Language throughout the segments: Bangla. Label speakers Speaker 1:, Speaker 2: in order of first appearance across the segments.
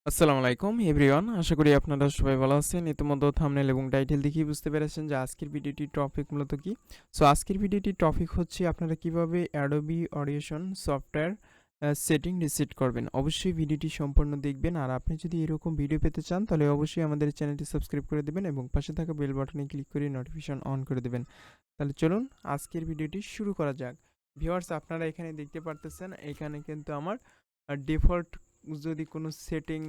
Speaker 1: আসসালামু আলাইকুম এভরিওয়ান। আশা করি আপনারা সবাই ভালো আছেন। ইতিমধ্যে থাম্বনেল এবং টাইটেল দেখেই বুঝতে পেরেছেন যে আজকের ভিডিওটির টপিক মূলত কি। সো আজকের ভিডিওটির টপিক হচ্ছে আপনারা কিভাবে Adobe Audition software setting reset করবেন। অবশ্যই ভিডিওটি সম্পূর্ণ দেখবেন। আর আপনি যদি এরকম ভিডিও পেতে চান তাহলে অবশ্যই আমাদের চ্যানেলটি সাবস্ক্রাইব করে দিবেন এবং পাশে থাকা বেল বাটনে ক্লিক করে নোটিফিকেশন অন করে দিবেন। তাহলে চলুন আজকের ভিডিওটি শুরু করা যাক। ভিউয়ার্স, আপনারা এখানে দেখতে পারতেছেন, এখানে কিন্তু আমার ডিফল্ট যদি কোনো সেটিং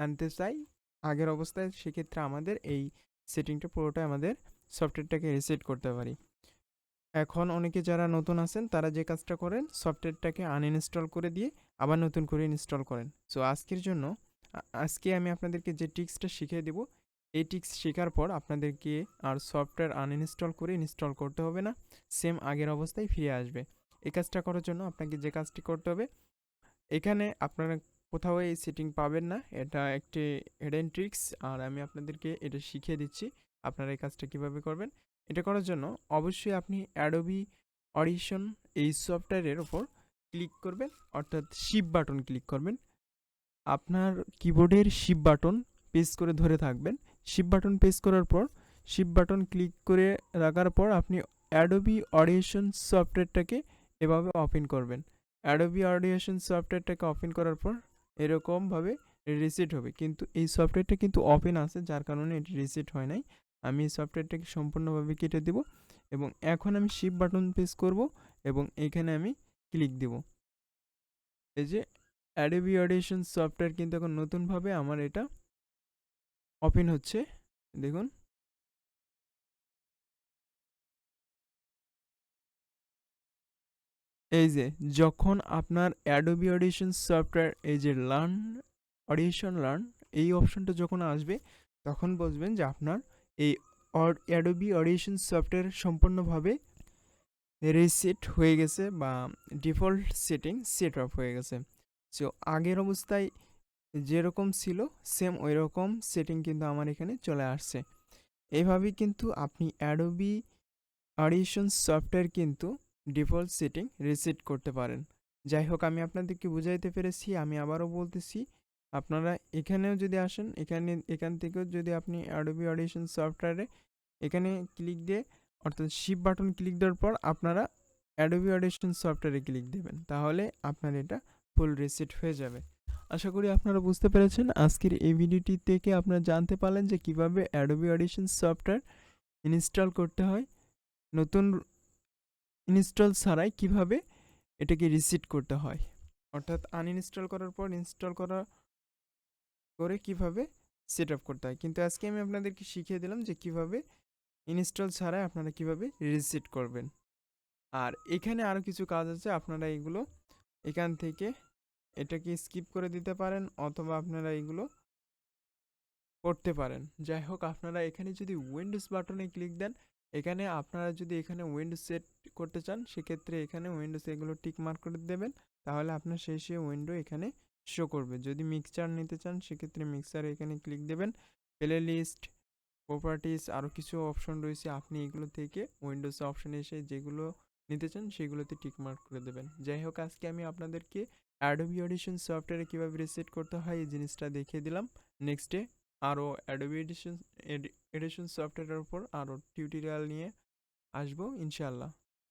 Speaker 1: আনতে চাই আগের অবস্থায়, সেক্ষেত্রে আমাদের এই সেটিংটা পুরোটাই আমাদের সফটওয়্যারটাকে রিসেট করতে পারি। এখন অনেকে যারা নতুন আছেন তারা যে কাজটা করেন, সফটওয়্যারটাকে আনইনস্টল করে দিয়ে আবার নতুন করে ইনস্টল করেন। সো আজকের জন্য আজকে আমি আপনাদেরকে যে টিক্সটা শিখিয়ে দেব, এই টিক্স শেখার পর আপনাদেরকে আর সফটওয়্যার আনইনস্টল করে ইনস্টল করতে হবে না, সেম আগের অবস্থায় ফিরে আসবে। এই কাজটা করার জন্য আপনাকে যে কাজটি করতে হবে, এখানে আপনারা কোথাও এই সেটিং পাবেন না, এটা একটি হিডেন ট্রিক্স আর আমি আপনাদেরকে এটা শিখিয়ে দিচ্ছি আপনারা এই কাজটা কিভাবে করবেন। এটা করার জন্য অবশ্যই আপনি অ্যাডোবি অডিশন এই সফটওয়্যারের ওপর ক্লিক করবেন, অর্থাৎ শিফট বাটন ক্লিক করবেন। আপনার কিবোর্ডের শিফট বাটন প্রেস করে ধরে থাকবেন। শিফট বাটন প্রেস করার পর শিফট বাটন ক্লিক করে রাখার পর আপনি অ্যাডোবি অডিশন সফটওয়্যারটাকে এভাবে ওপেন করবেন। অ্যাডোবি অডিশন সফটওয়্যারটাকে ওপেন করার পর এরকমভাবে রিসেট হবে, কিন্তু এই সফটওয়্যারটা কিন্তু ওপেন আছে যার কারণে এটি রিসেট হয় নাই। আমি এই সফটওয়্যারটাকে সম্পূর্ণভাবে কেটে দেব এবং এখন আমি শিফট বাটন প্রেস করব এবং এখানে আমি ক্লিক দেব। এই যে অ্যাডোবি অডিশন সফটওয়্যার কিন্তু এখন নতুনভাবে আমার এটা ওপেন হচ্ছে, দেখুন। এই যে যখন আপনার অ্যাডোবি অডিশন সফটওয়্যার এই যে লার্ন এই অপশনটা যখন আসবে, তখন বুঝবেন যে আপনার এই অ্যাডোবি অডিশন সফটওয়্যার সম্পূর্ণভাবে রিসেট হয়ে গেছে বা ডিফল্ট সেটিং সেট আপ হয়ে গেছে। সো আগের অবস্থায় যেরকম ছিল সেম ওই রকম সেটিং কিন্তু আমার এখানে চলে আসছে। এইভাবেই কিন্তু আপনি অ্যাডোবি অডিশন সফটওয়্যার কিন্তু ডিফল্ট সেটিং রিসেট করতে পারেন। যাই হোক, আমি আপনাদেরকে বুঝাইতে পেরেছি। আমি আবারও বলতেছি, আপনারা এখানেও যদি আসেন, এখান থেকেও যদি আপনি অ্যাডোবি অডিশন সফটওয়্যারে এখানে ক্লিক দিয়ে, অর্থাৎ শিফট বাটন ক্লিক দেওয়ার পর আপনারা অ্যাডোবি অডিশন সফটওয়্যারে ক্লিক দেবেন, তাহলে আপনার এটা ফুল রিসেট হয়ে যাবে। আশা করি আপনারা বুঝতে পেরেছেন। আজকের এই ভিডিওটি থেকে আপনারা জানতে পারলেন যে কিভাবে অ্যাডোবি অডিশন সফটওয়্যার ইনস্টল করতে হয়, নতুন ইনস্টল ছাড়াই কিভাবে এটাকে রিসেট করতে হয়, অর্থাৎ আনইনস্টল করার পর ইনস্টল করে কিভাবে সেট আপ করতে হয়। কিন্তু আজকে আমি আপনাদেরকে শিখিয়ে দিলাম যে কিভাবে ইনস্টল ছাড়াই আপনারা কিভাবে রিসেট করবেন। আর এখানে আরও কিছু কাজ আছে, আপনারা এগুলো এখান থেকে এটাকে স্কিপ করে দিতে পারেন অথবা আপনারা এগুলো করতে পারেন। যাই হোক, আপনারা এখানে যদি উইন্ডোজ বাটনে ক্লিক দেন, এখানে আপনারা যদি এখানে উইন্ডোজ সেট করতে চান, সেক্ষেত্রে এখানে উইন্ডোজ এগুলো টিক মার্ক করে দেবেন, তাহলে আপনার সেই উইন্ডো এখানে শো করবে। যদি মিক্সচার নিতে চান, সেক্ষেত্রে মিক্সচার এখানে ক্লিক দেবেন। প্লে লিস্ট, প্রপার্টিস, আরও কিছু অপশন রয়েছে, আপনি এগুলো থেকে উইন্ডোজ অপশনে এসে যেগুলো নিতে চান সেগুলোতে টিক মার্ক করে দেবেন। যাই হোক, আজকে আমি আপনাদেরকে অ্যাডোবি অডিশন সফটওয়্যারে কীভাবে রিসেট করতে হয় এই জিনিসটা দেখিয়ে দিলাম। নেক্সটে আরও অ্যাডোবি এডিশন সফটওয়্যারের উপর আরও টিউটোরিয়াল নিয়ে আসবো ইনশাআল্লাহ।